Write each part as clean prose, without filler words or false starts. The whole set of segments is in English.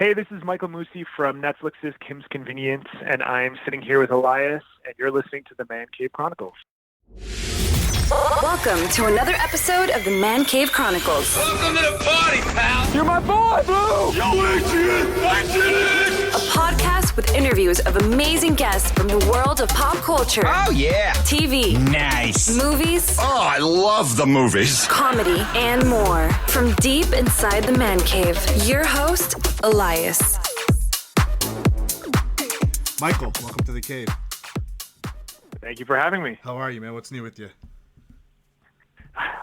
Hey, this is Michael Musi from Netflix's Kim's Convenience, and I'm sitting here with Elias, and you're listening to the Man Cave Chronicles. Welcome to another episode of the Man Cave Chronicles. Welcome to the party, pal! You're my boy, Blue! Yo, Adrian! A podcast with interviews of amazing guests from the world of pop culture. Oh, yeah! TV. Nice! Movies. Oh, I love the movies! Comedy and more. From deep inside the Man Cave, your host, Elias. Michael, welcome to the cave. Thank you for having me. How are you, man? What's new with you?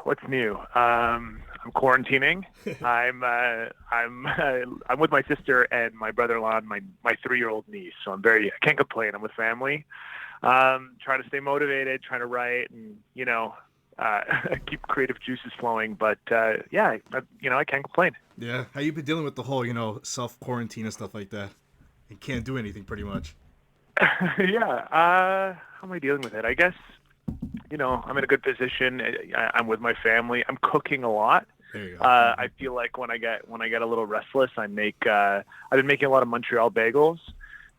What's new? I'm quarantining. I'm with my sister and my brother-in-law and my 3-year-old niece. So I can't complain. I'm with family. Trying to stay motivated, trying to write, and keep creative juices flowing. But I can't complain. Yeah. How you been dealing with the whole, self-quarantine and stuff like that? You can't do anything pretty much. Yeah. How am I dealing with it? I guess, I'm in a good position. I'm with my family. I'm cooking a lot. There you go. I feel like when I get a little restless, I've been making a lot of Montreal bagels,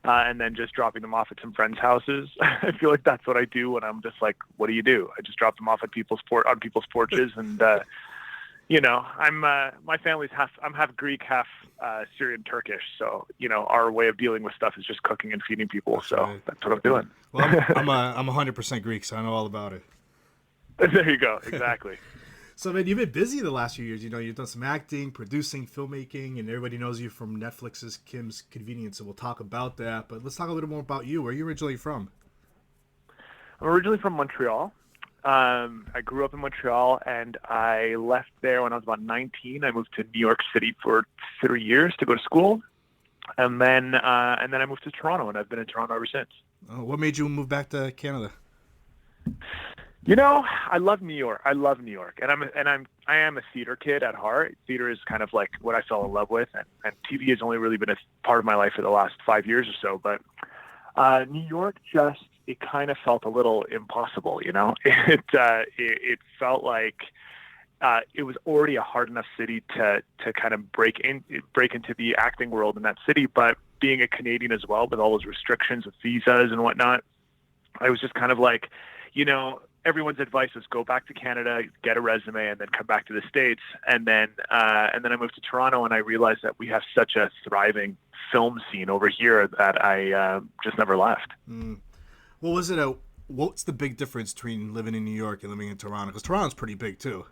and then just dropping them off at some friends' houses. I feel like that's what I do when I'm just like, what do you do? I just drop them off at people's porches, and my family's I'm half Greek, half Syrian Turkish. So, our way of dealing with stuff is just cooking and feeding people. That's so right. That's what I'm doing. Well, I'm 100% Greek, so I know all about it. There you go. Exactly. So, man, you've been busy the last few years. You've done some acting, producing, filmmaking, and everybody knows you from Netflix's Kim's Convenience, so we'll talk about that. But let's talk a little more about you. Where are you originally from? I'm originally from Montreal. I grew up in Montreal, and I left there when I was about 19. I moved to New York City for 3 years to go to school, and then I moved to Toronto, and I've been in Toronto ever since. Oh, what made you move back to Canada? I love New York. I love New York, and I am a theater kid at heart. Theater is kind of like what I fell in love with, and TV has only really been a part of my life for the last 5 years or so. But New York it kind of felt a little impossible. It felt like it was already a hard enough city to kind of break into the acting world in that city, but being a Canadian as well, with all those restrictions with visas and whatnot, I was just kind of like, everyone's advice was go back to Canada, get a resume, and then come back to the States. And then I moved to Toronto, and I realized that we have such a thriving film scene over here that I just never left. What's the big difference between living in New York and living in Toronto? Because Toronto's pretty big too.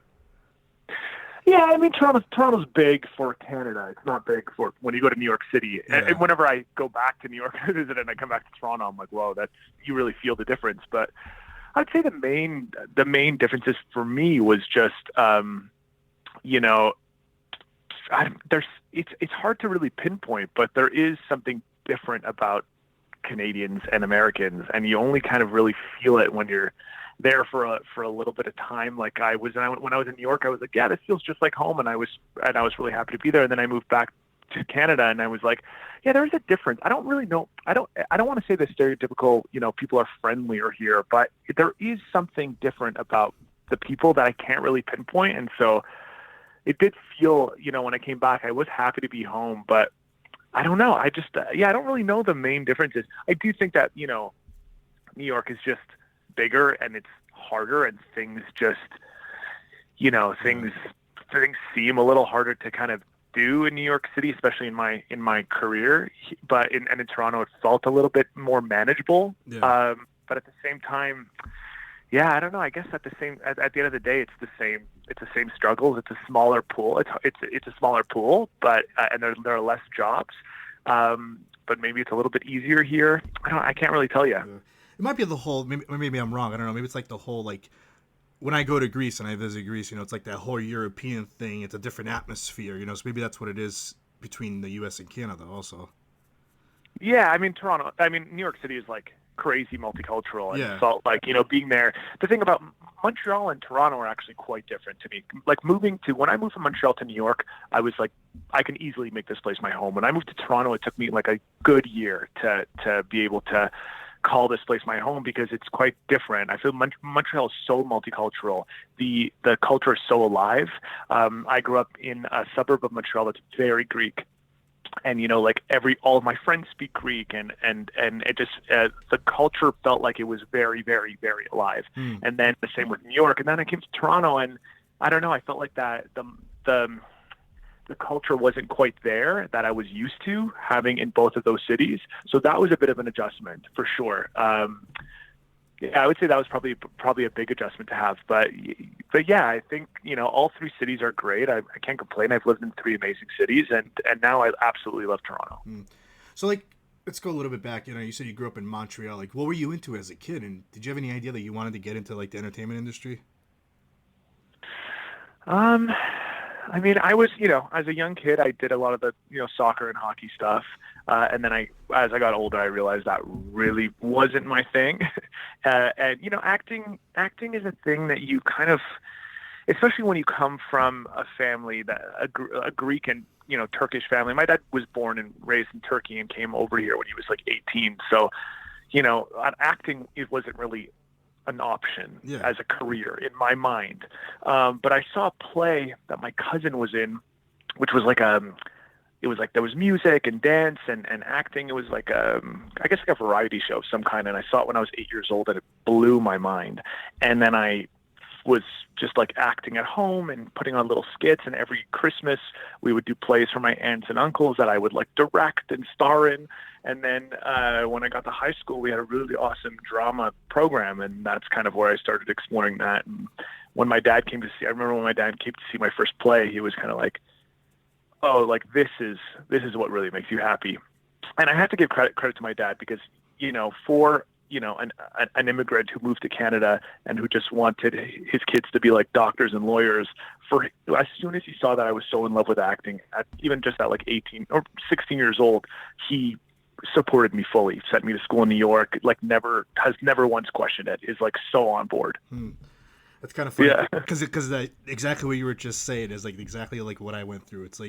Yeah, I mean, Toronto's big for Canada. It's not big for when you go to New York City. Yeah. And whenever I go back to New York to visit and I come back to Toronto, I'm like, whoa, you really feel the difference. But I'd say the main differences for me was just, it's hard to really pinpoint, but there is something different about Canadians and Americans, and you only kind of really feel it when you're there for a little bit of time. Like when I was in New York, I was like, yeah, this feels just like home, and I was really happy to be there. And then I moved back to Canada, and I was like, yeah, there's a difference. I don't really know. I don't want to say the stereotypical, people are friendlier here, but there is something different about the people that I can't really pinpoint. And so it did feel, when I came back, I was happy to be home, but I don't know. I just, I don't really know the main differences. I do think that, New York is just bigger and it's harder, and things just, things seem a little harder to kind of do in New York City, especially in my career. But in Toronto, it felt a little bit more manageable. Yeah. But at the same time, yeah, I don't know. I guess at the end of the day, it's the same struggles. It's a smaller pool. It's a smaller pool, but and there are less jobs. But maybe it's a little bit easier here. I can't really tell you. Yeah. It might be the whole. Maybe I'm wrong. I don't know. Maybe it's like the whole when I go to Greece and I visit Greece, it's like that whole European thing. It's a different atmosphere, So maybe that's what it is between the U.S. and Canada, also. Yeah, I mean New York City is like crazy multicultural, and yeah. Felt like being there. The thing about Montreal and Toronto are actually quite different to me. Like when I moved from Montreal to New York, I was like, I can easily make this place my home. When I moved to Toronto, it took me like a good year to be able to call this place my home, because it's quite different. I feel Montreal is so multicultural. The culture is so alive. I grew up in a suburb of Montreal that's very Greek. and like all of my friends speak Greek, and it just the culture felt like it was very, very, very alive. And then the same with New York, and then I came to Toronto, and I don't know, I felt like that the culture wasn't quite there that I was used to having in both of those cities. So that was a bit of an adjustment for sure. Yeah, I would say that was probably a big adjustment to have. But yeah, I think, all three cities are great. I can't complain. I've lived in three amazing cities, and now I absolutely love Toronto. So, let's go a little bit back. You said you grew up in Montreal. What were you into as a kid? And did you have any idea that you wanted to get into, the entertainment industry? I mean, I was, as a young kid, I did a lot of the, soccer and hockey stuff. And then as I got older, I realized that really wasn't my thing. And, acting is a thing that you kind of, especially when you come from a family a Greek and, Turkish family. My dad was born and raised in Turkey and came over here when he was 18. So, acting, it wasn't really an option as a career in my mind. But I saw a play that my cousin was in, which was there was music and dance and acting. It was I guess a variety show of some kind. And I saw it when I was 8 years old, and it blew my mind. And then I was just acting at home and putting on little skits. And every Christmas we would do plays for my aunts and uncles that I would direct and star in. And then when I got to high school, we had a really awesome drama program, and that's kind of where I started exploring that. And when my dad came to see, I remember when my dad came to see my first play, he was kind of oh, this is what really makes you happy. And I have to give credit to my dad, because, for, an immigrant who moved to Canada and who just wanted his kids to be doctors and lawyers, as soon as he saw that I was so in love with acting, even just at 18 or 16 years old, he supported me fully, sent me to school in New York, has never once questioned it, is so on board. That's kind of funny, because exactly what you were just saying is exactly what I went through. It's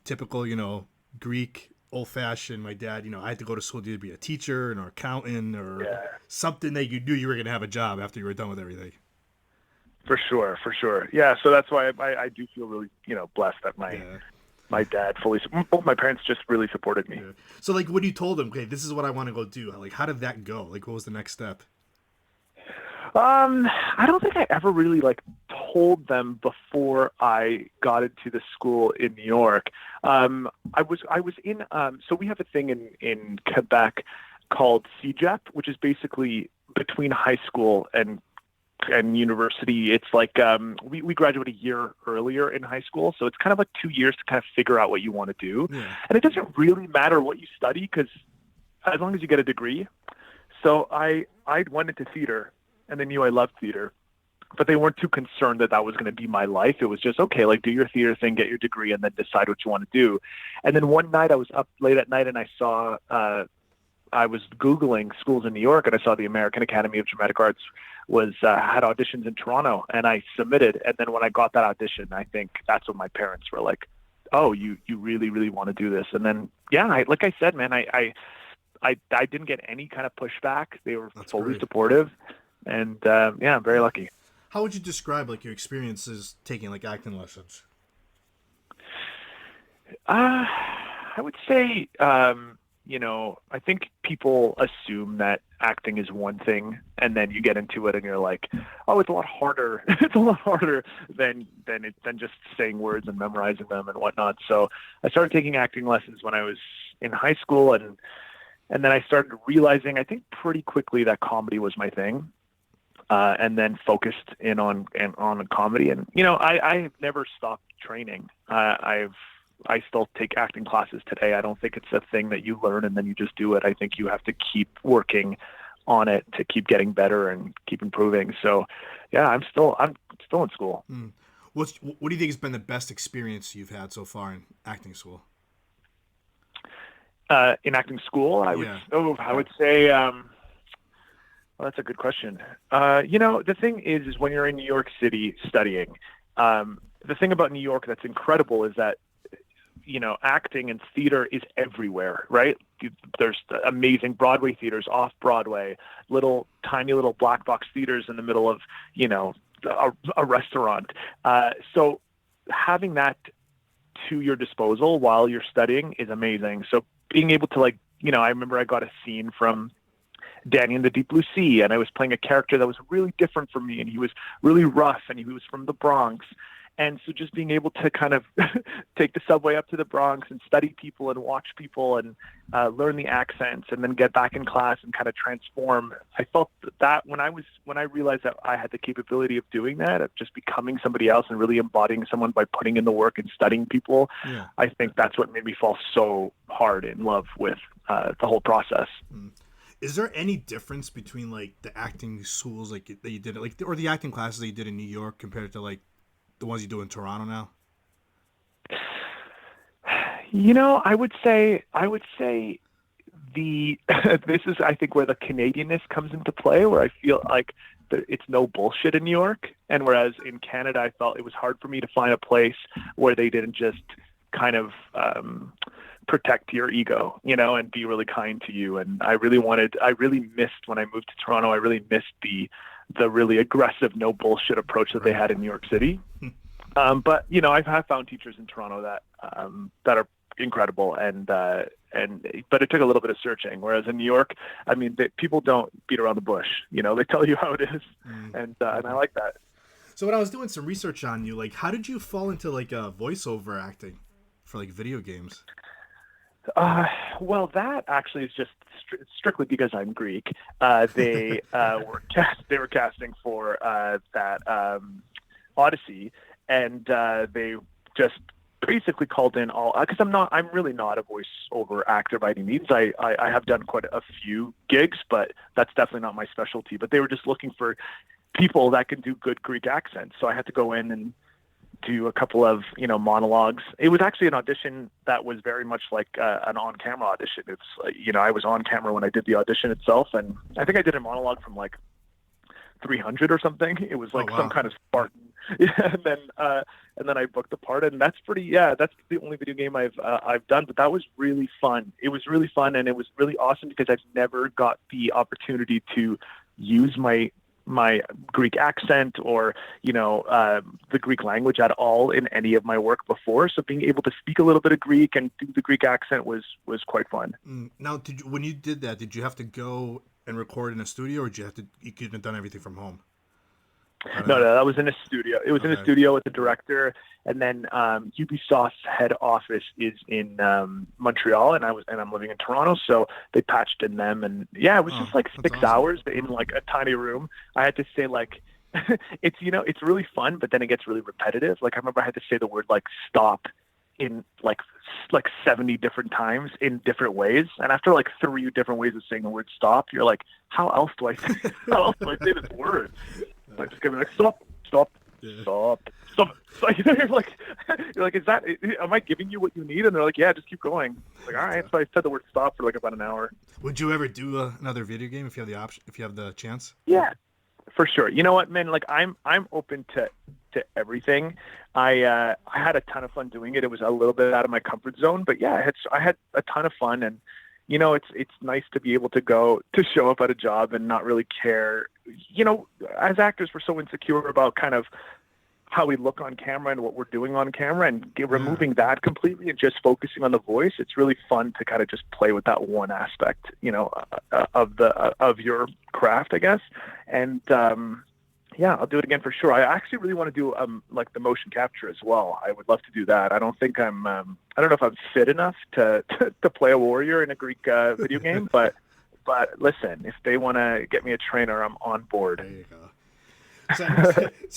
typical, Greek, old fashioned. My dad, I had to go to school to either be a teacher or an accountant or something that you knew you were going to have a job after you were done with everything. For sure. Yeah. So that's why I do feel really, blessed that my dad both my parents just really supported me. Yeah. So when you told them, okay, this is what I want to go do, how did that go? What was the next step? I don't think I ever really told them before I got into the school in New York. I was in, so we have a thing in Quebec called CEGEP, which is basically between high school and university. It's we graduate a year earlier in high school, so it's kind of 2 years to kind of figure out what you want to do. And it doesn't really matter what you study, because as long as you get a degree. So I went into theater, and they knew I loved theater, but they weren't too concerned that was going to be my life. It was just, okay, do your theater thing, get your degree, and then decide what you want to do. And then one night I was up late at night, and I saw, I was Googling schools in New York, and I saw the American Academy of Dramatic Arts had auditions in Toronto, and I submitted. And then when I got that audition, I think that's when my parents were like, oh, you really, really want to do this. And then, like I said, man, I didn't get any kind of pushback. They were fully supportive. And I'm very lucky. How would you describe your experiences taking acting lessons? I would say, I think people assume that acting is one thing, and then you get into it and you're like, oh, it's a lot harder. It's a lot harder than just saying words and memorizing them and whatnot. So I started taking acting lessons when I was in high school, and then I started realizing, I think pretty quickly, that comedy was my thing. And then focused in on comedy. And, I have never stopped training. I still take acting classes today. I don't think it's a thing that you learn and then you just do it. I think you have to keep working on it to keep getting better and keep improving. So, I'm still in school. What do you think has been the best experience you've had so far in acting school? In acting school, I would say, well, that's a good question. The thing is when you're in New York City studying, the thing about New York that's incredible is that, acting and theater is everywhere, right? There's amazing Broadway theaters, off Broadway, tiny little black box theaters in the middle of, a restaurant. So having that to your disposal while you're studying is amazing. So being able to, like, I remember I got a scene from Danny in the Deep Blue Sea, and I was playing a character that was really different from me, and he was really rough, and he was from the Bronx. And so just being able to kind of take the subway up to the Bronx and study people and watch people and learn the accents and then get back in class and kind of transform. I felt that when I realized that I had the capability of doing that, of just becoming somebody else and really embodying someone by putting in the work and studying people, I think that's what made me fall so hard in love with the whole process. Is there any difference between like the acting schools like that you did, like, or the acting classes that you did in New York compared to like the ones you do in Toronto now? I would say the this is, I think, where the Canadianness comes into play, where I feel like it's no bullshit in New York, and whereas in Canada I felt it was hard for me to find a place where they didn't just kind of protect your ego, and be really kind to you. And I really missed when I moved to Toronto. I really missed the really aggressive, no bullshit approach that they had in New York City. But I've found teachers in Toronto that are incredible, but it took a little bit of searching. Whereas in New York, I mean, people don't beat around the bush. They tell you how it is, and I like that. So when I was doing some research on you, like, how did you fall into like voiceover acting for like video games? Well, that actually is just strictly because I'm Greek. They were casting for that Odyssey, and they just basically called in all, because I'm really not a voiceover actor by any means. I have done quite a few gigs, but that's definitely not my specialty. But they were just looking for people that can do good Greek accents, so I had to go in and do a couple of monologues. It was actually an audition that was very much like an on-camera audition. It's I was on camera when I did the audition itself, and I think I did a monologue from like 300 or something. It was like some kind of Spartan. And then I booked the part, and that's that's the only video game I've done. But that was really fun. It was really fun, and it was really awesome because I've never got the opportunity to use my Greek accent or the Greek language at all in any of my work before. So being able to speak a little bit of Greek and do the Greek accent was quite fun. Now, when you did that, did you have to go and record in a studio, or you could have done everything from home? No, that was in a studio. It was in a studio with the director, and then Ubisoft's head office is in Montreal, and I'm living in Toronto, so they patched in them, and it was just like 6 hours in like a tiny room. I had to say like it's really fun, but then it gets really repetitive. Like I remember I had to say the word like stop in like 70 different times in different ways, and after like 3 different ways of saying the word stop, you're like, how else do I say this word? Like just gonna be like stop. So, you're like, am I giving you what you need? And they're like, yeah, just keep going. Like, all right. So I said the word stop for like about an hour. Would you ever do another video game if you have the option, if you have the chance? Yeah, for sure. You know what, man? Like I'm open to everything. I had a ton of fun doing it. It was a little bit out of my comfort zone, but yeah, I had a ton of fun. And it's nice to be able to go to show up at a job and not really care. As actors, we're so insecure about kind of how we look on camera and what we're doing on camera, and removing that completely and just focusing on the voice. It's really fun to kind of just play with that one aspect, of your craft, I guess. And I'll do it again for sure. I actually really want to do like the motion capture as well. I would love to do that. I don't think I don't know if I'm fit enough to play a warrior in a Greek video game, but listen, if they want to get me a trainer, I'm on board. There you go. So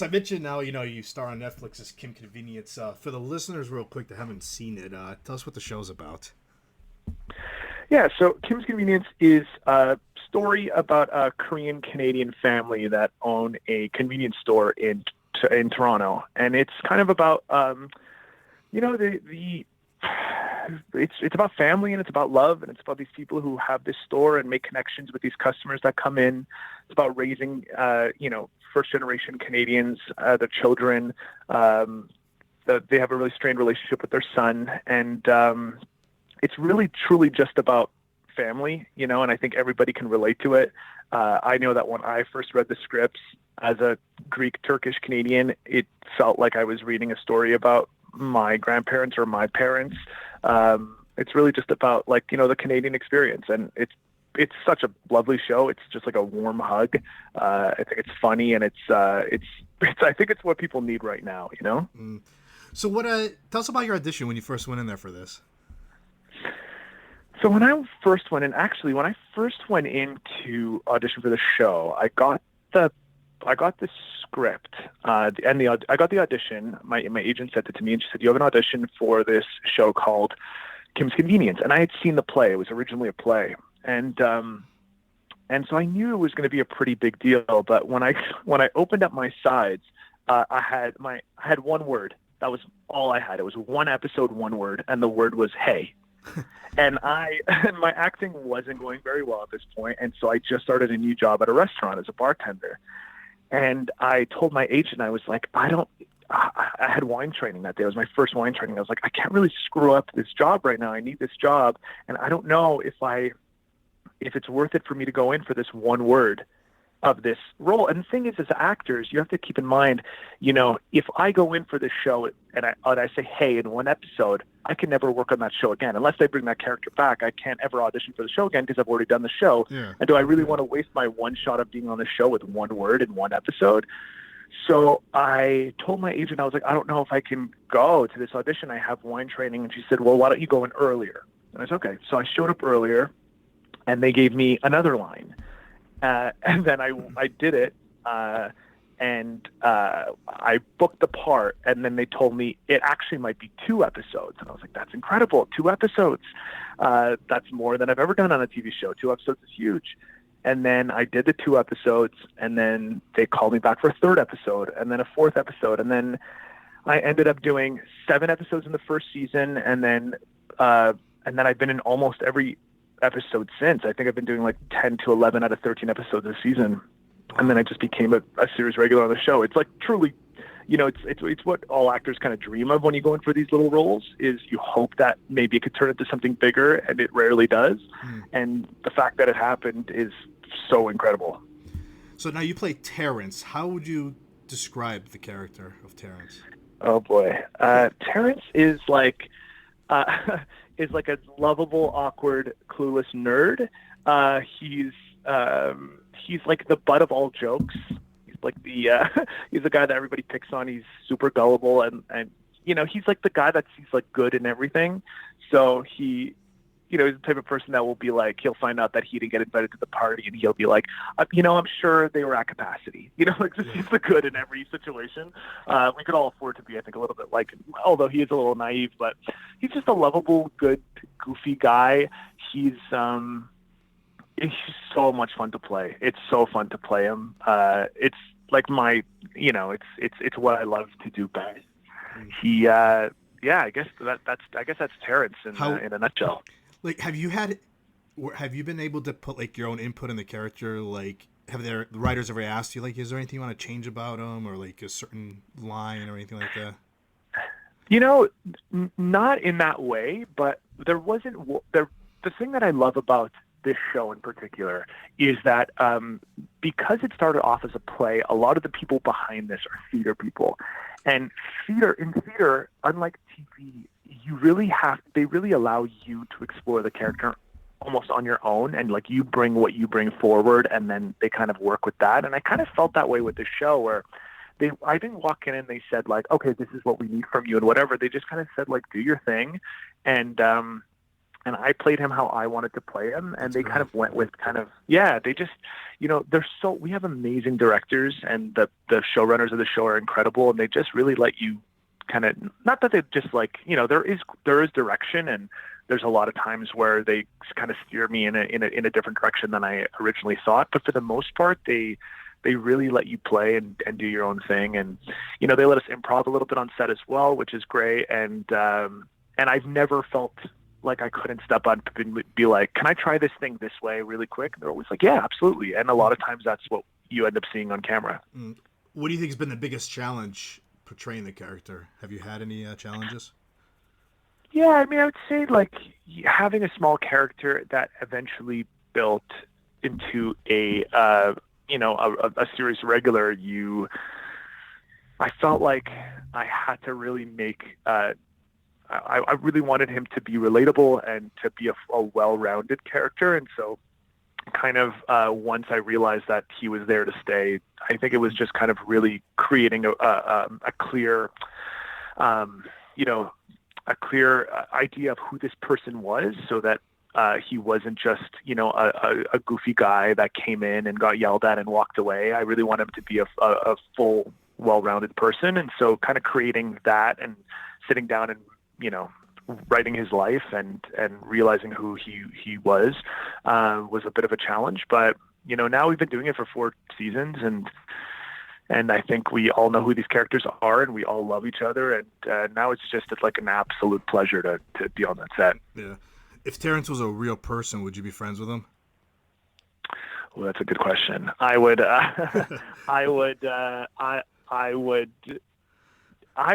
I mentioned now, you star on Netflix as Kim Convenience. For the listeners, real quick, that haven't seen it, tell us what the show's about. Yeah, so Kim's Convenience is a story about a Korean-Canadian family that own a convenience store in Toronto, and it's kind of about it's about family, and it's about love, and it's about these people who have this store and make connections with these customers that come in. It's about raising first-generation Canadians, their children. They have a really strained relationship with their son, and it's really truly just about family, and I think everybody can relate to it. I know that when I first read the scripts as a Greek Turkish Canadian, it felt like I was reading a story about my grandparents or my parents. It's really just about like, the Canadian experience, and it's such a lovely show. It's just like a warm hug. I think it's funny, and it's I think it's what people need right now, So what? Tell us about your audition when you first went in there for this. So when I first went in, actually, when I first went in to audition for the show, I got the script, I got the audition. My agent sent it to me, and she said, "You have an audition for this show called Kim's Convenience." And I had seen the play. It was originally a play, and so I knew it was going to be a pretty big deal. But when I opened up my sides, I had one word. That was all I had. It was one episode, one word, and the word was "hey." And my acting wasn't going very well at this point, and so I just started a new job at a restaurant as a bartender. And I told my agent, I was like, I had wine training that day. It was my first wine training. I was like, I can't really screw up this job right now. I need this job, and I don't know if it's worth it for me to go in for this one word of this role. And the thing is, as actors, you have to keep in mind, if I go in for this show and I say, "hey," in one episode, I can never work on that show again. Unless they bring that character back, I can't ever audition for the show again because I've already done the show. Yeah. And do I really want to waste my one shot of being on the show with one word in one episode? So I told my agent, I was like, I don't know if I can go to this audition. I have wine training. And she said, "well, why don't you go in earlier?" And I said, okay. So I showed up earlier, and they gave me another line. And then I did it, and I booked the part, and then they told me it actually might be 2 episodes. And I was like, that's incredible, 2 episodes. That's more than I've ever done on a TV show. 2 episodes is huge. And then I did the 2 episodes, and then they called me back for a 3rd episode, and then a 4th episode. And then I ended up doing 7 episodes in the first season, and then I've been in almost every episode since. I think I've been doing like 10 to 11 out of 13 episodes this season. And then I just became a series regular on the show. It's like truly, it's what all actors kind of dream of when you go in for these little roles, is you hope that maybe it could turn into something bigger, and it rarely does. And the fact that it happened is so incredible. So now you play Terrance. How would you describe the character of Terrance? Oh boy. Terrance is like a lovable, awkward, clueless nerd. He's like the butt of all jokes. He's like he's the guy that everybody picks on. He's super gullible, and he's like the guy that sees like good in everything. So he's the type of person that will be like, he'll find out that he didn't get invited to the party, and he'll be like, I'm sure they were at capacity. Like just sees the good in every situation. We could all afford to be, I think, a little bit like him, although he is a little naive, but he's just a lovable, good, goofy guy. He's so much fun to play. It's so fun to play him. It's like it's what I love to do best. I guess that's Terrance in a nutshell. Like, have you been able to put like your own input in the character? Like, have the writers ever asked you, like, is there anything you want to change about him, or like a certain line or anything like that? Not in that way, but there wasn't. The thing that I love about this show in particular is that because it started off as a play, a lot of the people behind this are theater people. And in theater, unlike TV, they really allow you to explore the character almost on your own, and like you bring what you bring forward, and then they kind of work with that. And I kind of felt that way with the show, where I didn't walk in and they said like, okay, this is what we need from you and whatever. They just kind of said like, do your thing. And I played him how I wanted to play him, and they kind of went with they just, we have amazing directors, and the showrunners of the show are incredible, and they just really let you kind of, not that they just like, there is direction, and there's a lot of times where they kind of steer me in a different direction than I originally thought, but for the most part, they really let you play and do your own thing, and they let us improv a little bit on set as well, which is great, and I've never felt like I couldn't step up and be like, can I try this thing this way really quick? And they're always like, yeah, absolutely. And a lot of times that's what you end up seeing on camera. What do you think has been the biggest challenge portraying the character? Have you had any challenges? Yeah, I mean, I would say like having a small character that eventually built into a series regular, I felt like I had to really make. I really wanted him to be relatable and to be a well-rounded character, and so kind of once I realized that he was there to stay, I think it was just kind of really creating a clear, a clear idea of who this person was, so that he wasn't just, a goofy guy that came in and got yelled at and walked away. I really want him to be a full, well-rounded person, and so kind of creating that and sitting down and writing his life and realizing who he was a bit of a challenge. But now we've been doing it for 4 seasons, and I think we all know who these characters are, and we all love each other, and now it's like an absolute pleasure to be on that set. Yeah. If Terrance was a real person, would you be friends with him? Well, that's a good question. I would I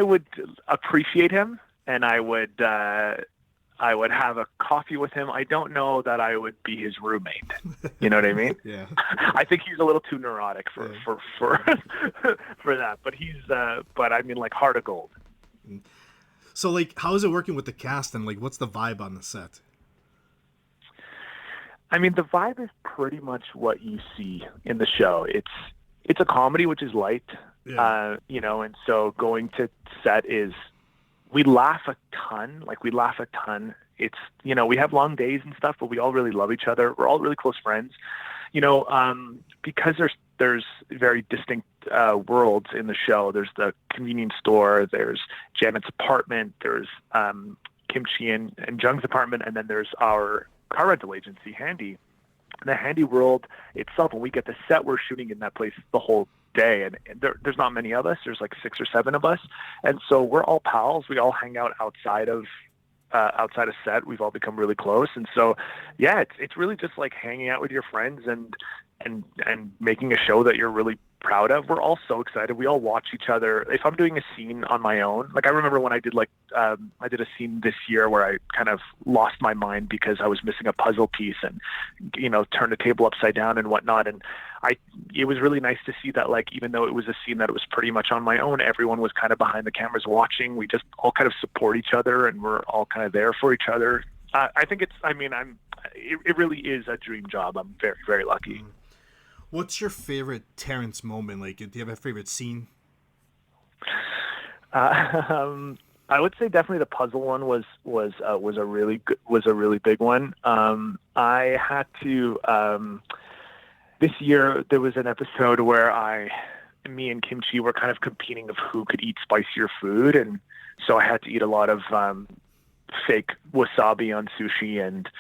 would appreciate him, and I would have a coffee with him. I don't know that I would be his roommate. You know what I mean? Yeah. I think he's a little too neurotic for that. But but I mean, like, heart of gold. So, like, how is it working with the cast, and like, what's the vibe on the set? I mean, the vibe is pretty much what you see in the show. It's a comedy, which is light, Yeah. and so going to set is, we laugh a ton. It's, we have long days and stuff, but we all really love each other. We're all really close friends, because there's very distinct worlds in the show. There's the convenience store, there's Janet's apartment, there's Kimchi and Jung's apartment, and then there's our car rental agency, Handy. The Handy world itself, when we get to set, we're shooting in that place the whole day, and there's not many of us. There's like 6 or 7 of us, and so we're all pals. We all hang out outside of set. We've all become really close, and so yeah, it's really just like hanging out with your friends and making a show that you're really proud of. We're all so excited. We all watch each other. If I'm doing a scene on my own, like I remember when I did I did a scene this year where I kind of lost my mind because I was missing a puzzle piece and turned the table upside down and whatnot. And it was really nice to see that, like, even though it was a scene that was pretty much on my own, everyone was kind of behind the cameras watching. We just all kind of support each other, and we're all kind of there for each other. I think it really is a dream job. I'm very, very lucky. What's your favorite Terrance moment? Like, do you have a favorite scene? I would say definitely the puzzle one was a really big one. I had to this year there was an episode where me and Kimchi were kind of competing of who could eat spicier food, and so I had to eat a lot of fake wasabi on sushi and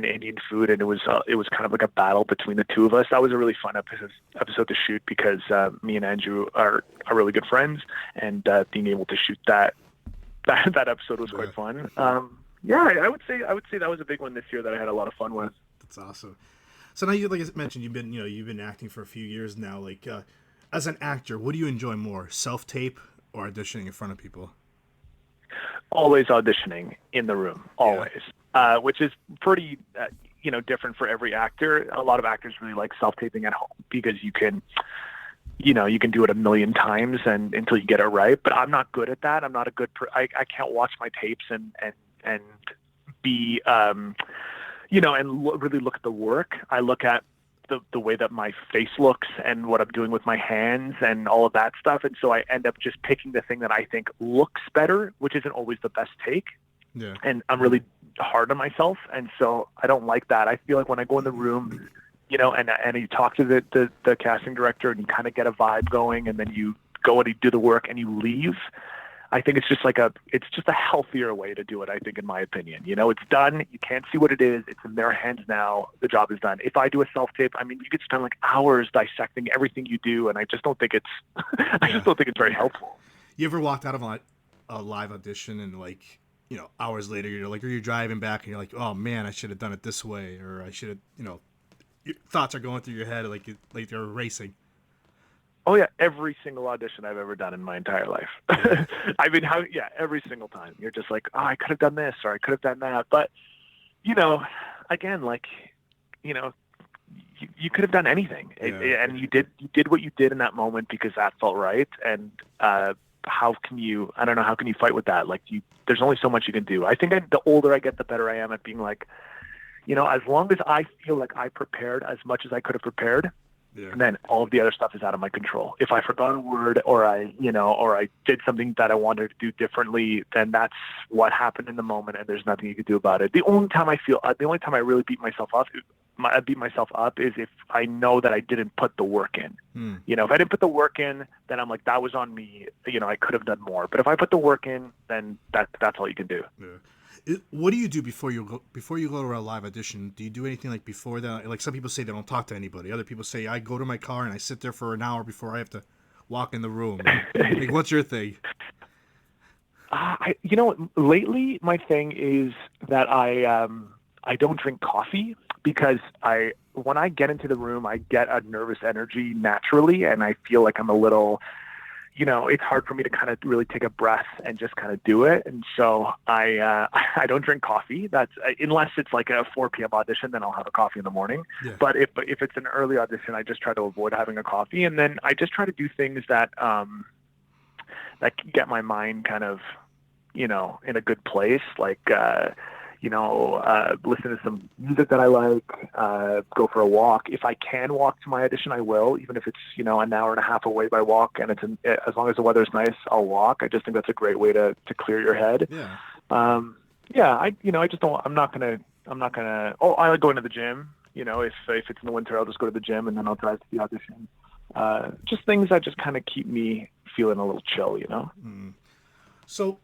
Indian food, and it was kind of like a battle between the two of us. That was a really fun episode to shoot because me and Andrew are really good friends, and being able to shoot that episode was quite fun. I would say that was a big one this year that I had a lot of fun with. That's awesome. So now, like I mentioned, you've been acting for a few years now. Like, as an actor, what do you enjoy more, self-tape or auditioning in front of people? Always auditioning in the room, always, which is pretty, different for every actor. A lot of actors really like self-taping at home because you can do it a million times and until you get it right. But I'm not good at that. I'm not a good. I can't watch my tapes and be, really look at the work. I look at the way that my face looks and what I'm doing with my hands and all of that stuff. And so I end up just picking the thing that I think looks better, which isn't always the best take. Yeah. And I'm really hard on myself. And so I don't like that. I feel like when I go in the room, and you talk to the casting director and you kind of get a vibe going, and then you go and you do the work and you leave. I think it's just a healthier way to do it, I think, in my opinion. It's done. You can't see what it is. It's in their hands now. The job is done. If I do a self-tape, I mean, you could spend like hours dissecting everything you do, and I just don't think it's very helpful. You ever walked out of a live audition and, like, hours later, you're driving back and you're like, oh man, I should have done it this way, or I should have, your thoughts are going through your head like they're racing? Oh yeah, every single audition I've ever done in my entire life. I mean, every single time you're just like, oh, I could have done this or I could have done that. But, again, like, you could have done anything, and you did what you did in that moment because that felt right. And how can you fight with that? Like there's only so much you can do. I think the older I get, the better I am at being like, as long as I feel like I prepared as much as I could have prepared, and then all of the other stuff is out of my control. If I forgot a word or I did something that I wanted to do differently, then that's what happened in the moment, and there's nothing you can do about it. The only time I really beat myself up is if I know that I didn't put the work in. If I didn't put the work in, then I'm like, that was on me. I could have done more. But if I put the work in, then that's all you can do. Yeah. What do you do before you go to a live audition? Do you do anything like before that? Like some people say they don't talk to anybody. Other people say I go to my car and I sit there for an hour before I have to walk in the room. Like, what's your thing? Lately my thing is that I don't drink coffee because when I get into the room, I get a nervous energy naturally, and I feel like I'm a little. It's hard for me to kind of really take a breath and just kind of do it. And so I don't drink coffee. That's unless it's like a 4 p.m. audition, then I'll have a coffee in the morning. Yeah. But if it's an early audition, I just try to avoid having a coffee. And then I just try to do things that get my mind kind of, in a good place. Like, listen to some music that I like, go for a walk. If I can walk to my audition, I will, even if it's, an hour and a half away by walk. And as long as the weather's nice, I'll walk. I just think that's a great way to clear your head. Yeah. I just don't, I'm not going to, I like going to the gym. If it's in the winter, I'll just go to the gym and then I'll drive to the audition. Just things that just kind of keep me feeling a little chill, So,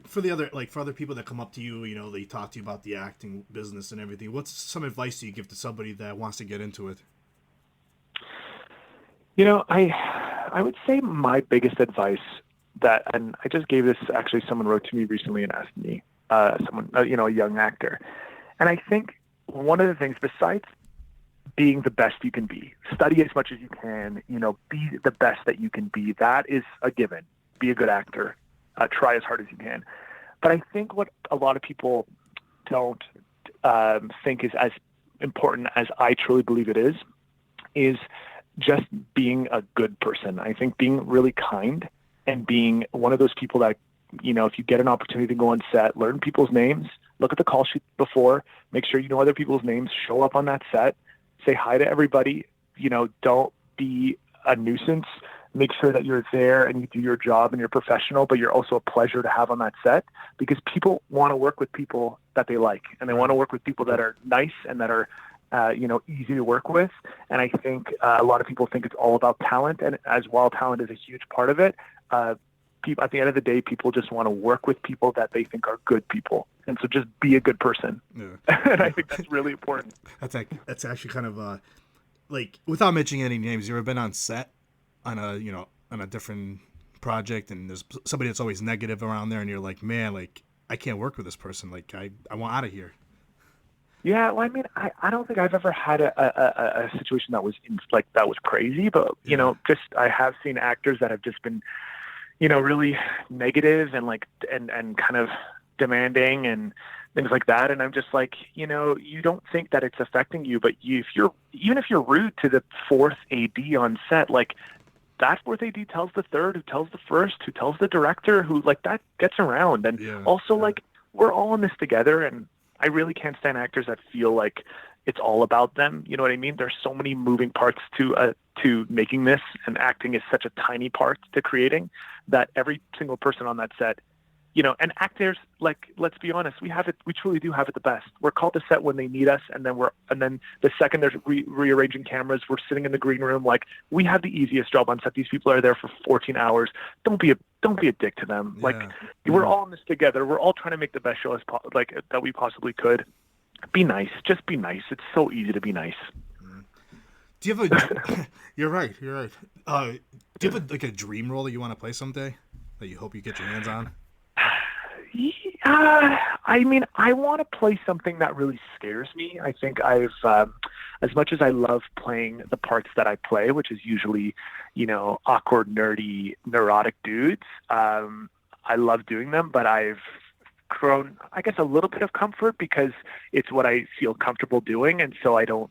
for other people that come up to you, they talk to you about the acting business and everything. What's some advice do you give to somebody that wants to get into it? I would say my biggest advice and I just gave this, actually someone wrote to me recently and asked me, a young actor. And I think one of the things, besides being the best you can be, study as much as you can, be the best that you can be. That is a given. Be a good actor. Try as hard as you can. But I think what a lot of people don't think is as important as I truly believe it is just being a good person. I think being really kind and being one of those people that, if you get an opportunity to go on set, learn people's names, look at the call sheet before, make sure you know other people's names, show up on that set, say hi to everybody, don't be a nuisance. Make sure that you're there and you do your job and you're professional, but you're also a pleasure to have on that set, because people want to work with people that they like, and they want to work with people that are nice and that are, easy to work with. And I think a lot of people think it's all about talent, and as while talent is a huge part of it, at the end of the day, people just want to work with people that they think are good people. And so just be a good person. Yeah. And I think that's really important. That's actually kind of like, without mentioning any names, you ever been on set on a different project and there's somebody that's always negative around there and you're like, man, like I can't work with this person. Like I want out of here. Yeah. Well, I mean, I don't think I've ever had a situation that was that was crazy, but I have seen actors that have just been, really negative and and kind of demanding and things like that. And I'm just like, you don't think that it's affecting you, but even if you're rude to the fourth AD on set, like that fourth AD tells the third, who tells the first, who tells the director, who that gets around. And we're all in this together. And I really can't stand actors that feel like it's all about them. You know what I mean? There's so many moving parts to making this, and acting is such a tiny part to creating, that every single person on that set, and actors, let's be honest, we truly do have it the best. We're called to set when they need us, and then the second there's rearranging cameras, we're sitting in the green room. Like, we have the easiest job on set. These people are there for 14 hours. Don't be a dick to them. Yeah. We're all in this together. We're all trying to make the best show that we possibly could. Be nice. Just be nice. It's so easy to be nice. Do you have a? You're right. Do you have a dream role that you want to play someday that you hope you get your hands on? I mean, I want to play something that really scares me. I think I've, as much as I love playing the parts that I play, which is usually, awkward, nerdy, neurotic dudes. I love doing them, but I've grown, I guess, a little bit of comfort because it's what I feel comfortable doing, and so I don't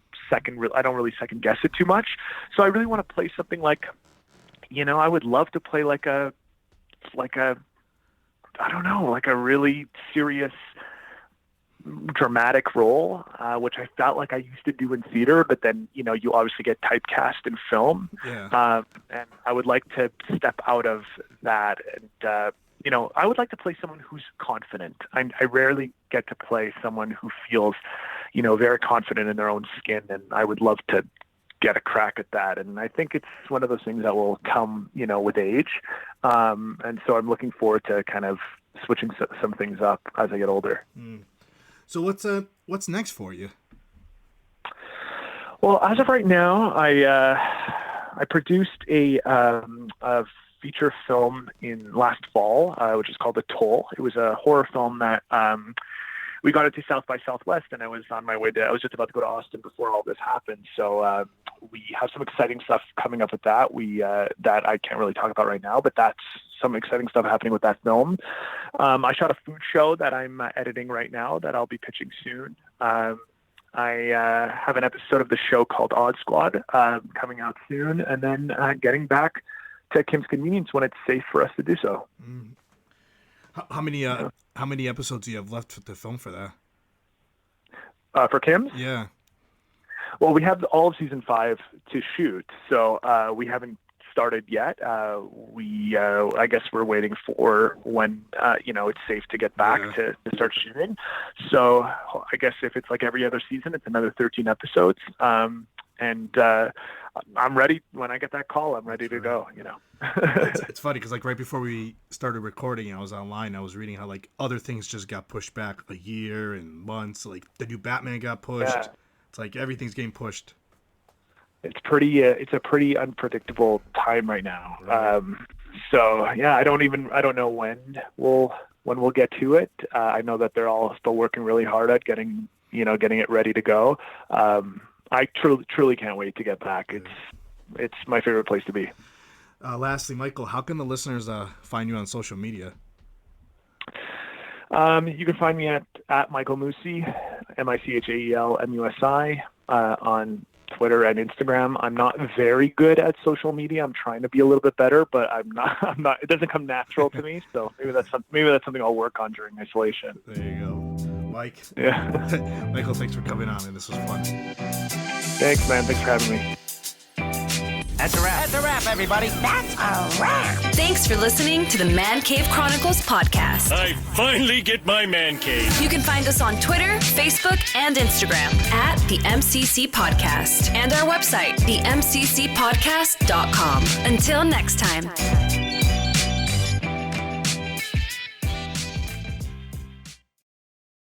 really second guess it too much. So I really want to play something like, I would love to play like a like a really serious, dramatic role, which I felt like I used to do in theater, but then, you know, you obviously get typecast in film. Yeah. And I would like to step out of that. And, you know, I would like to play someone who's confident. I rarely get to play someone who feels, you know, very confident in their own skin. And I would love to get a crack at that. And I think it's one of those things that will come, you know, with age. And so I'm looking forward to kind of switching some things up as I get older. So what's next for you? Well, as of right now, I produced a feature film in last fall, which is called The Toll. It was a horror film that we got it to South by Southwest, and I was on my way I was just about to go to Austin before all this happened. So we have some exciting stuff coming up with that. That I can't really talk about right now, but that's some exciting stuff happening with that film. I shot a food show that I'm editing right now that I'll be pitching soon. I have an episode of the show called Odd Squad coming out soon, and then getting back to Kim's Convenience when it's safe for us to do so. How many episodes do you have left with the film for that? For Kim's? Yeah. Well, we have all of season 5 to shoot, so we haven't started yet. I guess we're waiting for when you know, it's safe to get back to start shooting. So I guess if it's like every other season, it's another 13 episodes. And I'm ready. When I get that call, I'm ready to go, you know. It's funny because like right before we started recording, I was online. I was reading how like other things just got pushed back a year and months. Like the new Batman got pushed. Yeah. It's like everything's getting pushed. It's a pretty unpredictable time right now. Right. So yeah, I don't know when we'll get to it. I know that they're all still working really hard at getting it ready to go. I truly can't wait to get back. It's my favorite place to be. Lastly, Michael, how can the listeners find you on social media? You can find me at Michael Musi, MICHAELMUSI, on Twitter and Instagram. I'm not very good at social media. I'm trying to be a little bit better, but I'm not. It doesn't come natural to me. So maybe that's something I'll work on during isolation. There you go, Mike. Yeah. Michael, thanks for coming on, and this was fun. Thanks, man. Thanks for having me. That's a wrap. That's a wrap, everybody. That's a wrap. Thanks for listening to the Man Cave Chronicles podcast. I finally get my man cave. You can find us on Twitter, Facebook, and Instagram at the MCC Podcast and our website, themccpodcast.com. Until next time.